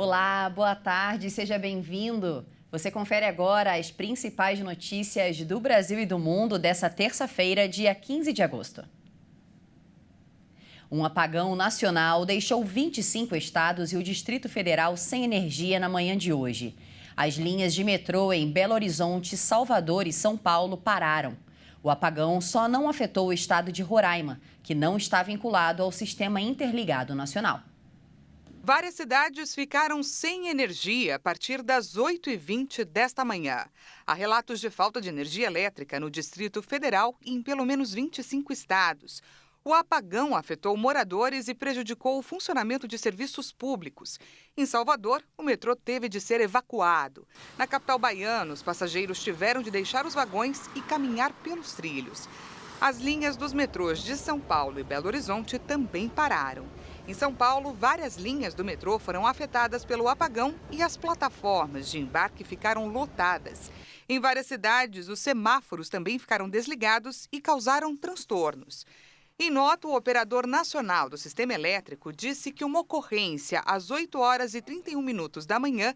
Olá, boa tarde, seja bem-vindo. Você confere agora as principais notícias do Brasil e do mundo dessa terça-feira, dia 15 de agosto. Um apagão nacional deixou 25 estados e o Distrito Federal sem energia na manhã de hoje. As linhas de metrô em Belo Horizonte, Salvador e São Paulo pararam. O apagão só não afetou o estado de Roraima, que não está vinculado ao Sistema Interligado Nacional. Várias cidades ficaram sem energia a partir das 8h20 desta manhã. Há relatos de falta de energia elétrica no Distrito Federal e em pelo menos 25 estados. O apagão afetou moradores e prejudicou o funcionamento de serviços públicos. Em Salvador, o metrô teve de ser evacuado. Na capital baiana, os passageiros tiveram de deixar os vagões e caminhar pelos trilhos. As linhas dos metrôs de São Paulo e Belo Horizonte também pararam. Em São Paulo, várias linhas do metrô foram afetadas pelo apagão e as plataformas de embarque ficaram lotadas. Em várias cidades, os semáforos também ficaram desligados e causaram transtornos. Em nota, o operador nacional do sistema elétrico disse que uma ocorrência às 8h31 da manhã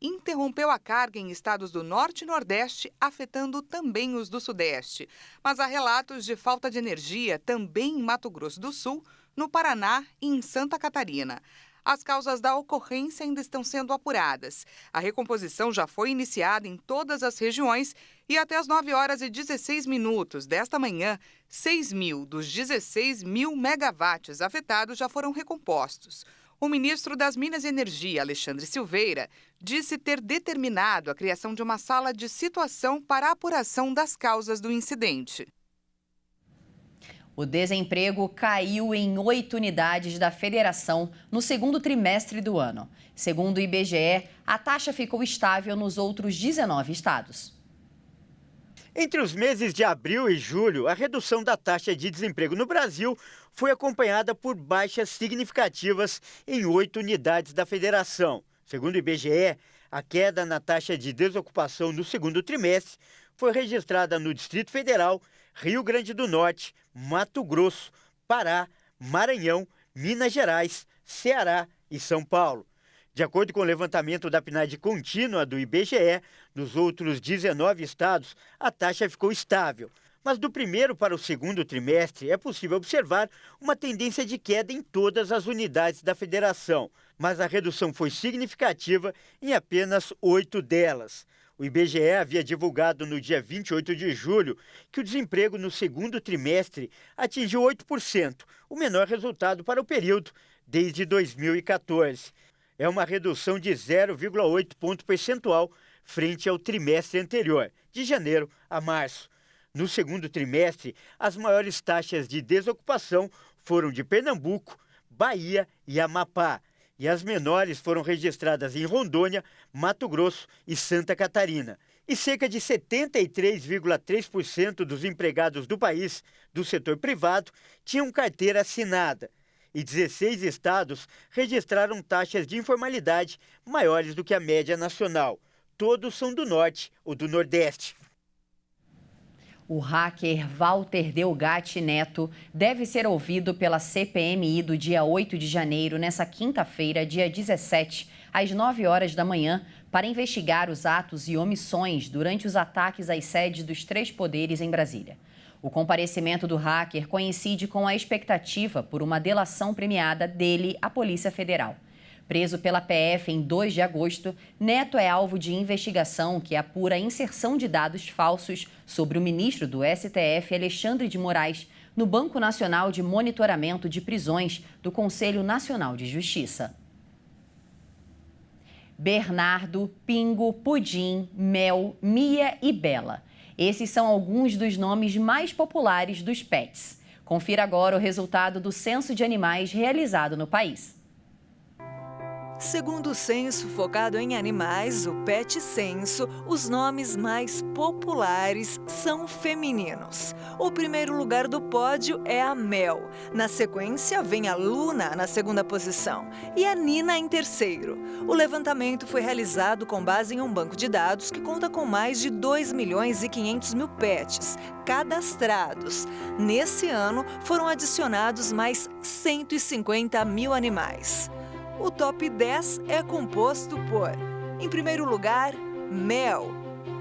interrompeu a carga em estados do Norte e Nordeste, afetando também os do Sudeste. Mas há relatos de falta de energia também em Mato Grosso do Sul, no Paraná e em Santa Catarina. As causas da ocorrência ainda estão sendo apuradas. A recomposição já foi iniciada em todas as regiões e até as 9h16 desta manhã, 6.000 dos 16.000 megawatts afetados já foram recompostos. O ministro das Minas e Energia, Alexandre Silveira, disse ter determinado a criação de uma sala de situação para a apuração das causas do incidente. O desemprego caiu em 8 unidades da federação no segundo trimestre do ano. Segundo o IBGE, a taxa ficou estável nos outros 19 estados. Entre os meses de abril e julho, a redução da taxa de desemprego no Brasil foi acompanhada por baixas significativas em 8 unidades da federação. Segundo o IBGE, a queda na taxa de desocupação no segundo trimestre foi registrada no Distrito Federal, Rio Grande do Norte, Mato Grosso, Pará, Maranhão, Minas Gerais, Ceará e São Paulo. De acordo com o levantamento da PNAD contínua do IBGE, nos outros 19 estados, a taxa ficou estável. Mas do primeiro para o segundo trimestre é possível observar uma tendência de queda em todas as unidades da federação, mas a redução foi significativa em apenas 8 delas. O IBGE havia divulgado no dia 28 de julho que o desemprego no segundo trimestre atingiu 8%, o menor resultado para o período desde 2014. É uma redução de 0,8 ponto percentual frente ao trimestre anterior, de janeiro a março. No segundo trimestre, as maiores taxas de desocupação foram de Pernambuco, Bahia e Amapá. E as menores foram registradas em Rondônia, Mato Grosso e Santa Catarina. E cerca de 73,3% dos empregados do país, do setor privado, tinham carteira assinada. E 16 estados registraram taxas de informalidade maiores do que a média nacional. Todos são do Norte ou do Nordeste. O hacker Walter Delgatti Neto deve ser ouvido pela CPMI do dia 8 de janeiro, nessa quinta-feira, dia 17, às 9h da manhã, para investigar os atos e omissões durante os ataques às sedes dos 3 poderes em Brasília. O comparecimento do hacker coincide com a expectativa por uma delação premiada dele à Polícia Federal. Preso pela PF em 2 de agosto, Neto é alvo de investigação que apura a inserção de dados falsos sobre o ministro do STF, Alexandre de Moraes, no Banco Nacional de Monitoramento de Prisões do Conselho Nacional de Justiça. Bernardo, Pingo, Pudim, Mel, Mia e Bela. Esses são alguns dos nomes mais populares dos pets. Confira agora o resultado do Censo de Animais realizado no país. Segundo o censo focado em animais, o Pet Censo, os nomes mais populares são femininos. O primeiro lugar do pódio é a Mel. Na sequência, vem a Luna na segunda posição e a Nina em terceiro. O levantamento foi realizado com base em um banco de dados que conta com mais de 2.500.000 pets cadastrados. Nesse ano, foram adicionados mais 150.000 animais. O top 10 é composto por, em primeiro lugar, Mel.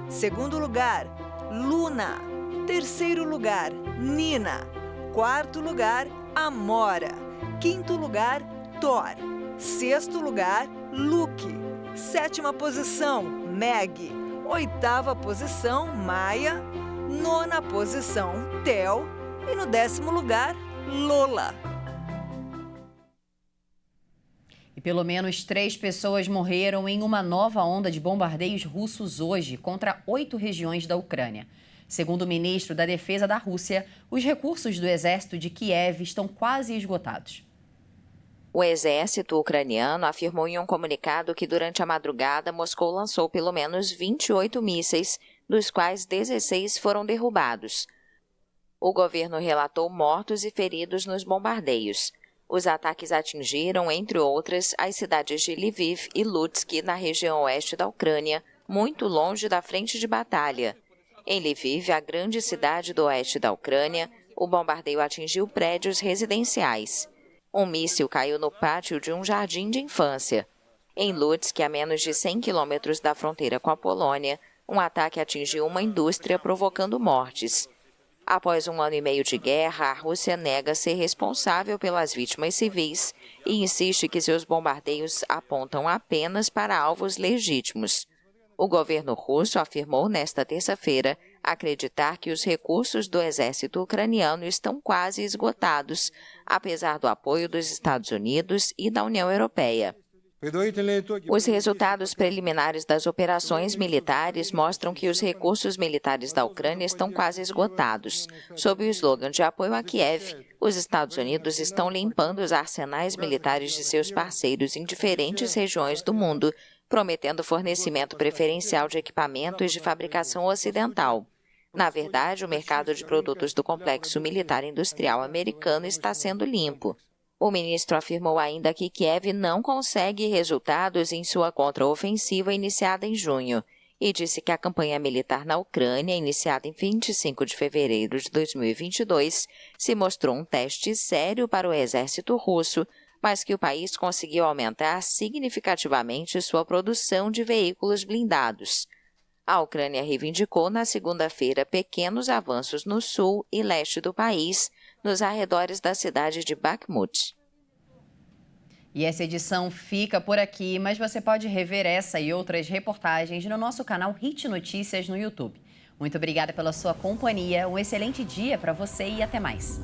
Segundo lugar, Luna. Terceiro lugar, Nina. Quarto lugar, Amora. Quinto lugar, Thor. Sexto lugar, Luke. Sétima posição, Meg. Oitava posição, Maia. Nona posição, Theo. E no 10º lugar, Lola. E pelo menos 3 pessoas morreram em uma nova onda de bombardeios russos hoje contra 8 regiões da Ucrânia. Segundo o ministro da Defesa da Rússia, os recursos do exército de Kiev estão quase esgotados. O exército ucraniano afirmou em um comunicado que durante a madrugada Moscou lançou pelo menos 28 mísseis, dos quais 16 foram derrubados. O governo relatou mortos e feridos nos bombardeios. Os ataques atingiram, entre outras, as cidades de Lviv e Lutsk, na região oeste da Ucrânia, muito longe da frente de batalha. Em Lviv, a grande cidade do oeste da Ucrânia, o bombardeio atingiu prédios residenciais. Um míssil caiu no pátio de um jardim de infância. Em Lutsk, a menos de 100 quilômetros da fronteira com a Polônia, um ataque atingiu uma indústria, provocando mortes. Após 1 ano e meio de guerra, a Rússia nega ser responsável pelas vítimas civis e insiste que seus bombardeios apontam apenas para alvos legítimos. O governo russo afirmou nesta terça-feira acreditar que os recursos do exército ucraniano estão quase esgotados, apesar do apoio dos Estados Unidos e da União Europeia. Os resultados preliminares das operações militares mostram que os recursos militares da Ucrânia estão quase esgotados. Sob o slogan de apoio a Kiev, os Estados Unidos estão limpando os arsenais militares de seus parceiros em diferentes regiões do mundo, prometendo fornecimento preferencial de equipamentos de fabricação ocidental. Na verdade, o mercado de produtos do complexo militar industrial americano está sendo limpo. O ministro afirmou ainda que Kiev não consegue resultados em sua contraofensiva iniciada em junho e disse que a campanha militar na Ucrânia, iniciada em 25 de fevereiro de 2022, se mostrou um teste sério para o exército russo, mas que o país conseguiu aumentar significativamente sua produção de veículos blindados. A Ucrânia reivindicou na segunda-feira pequenos avanços no sul e leste do país, nos arredores da cidade de Bakhmut. E essa edição fica por aqui, mas você pode rever essa e outras reportagens no nosso canal Hit Notícias no YouTube. Muito obrigada pela sua companhia, um excelente dia para você e até mais.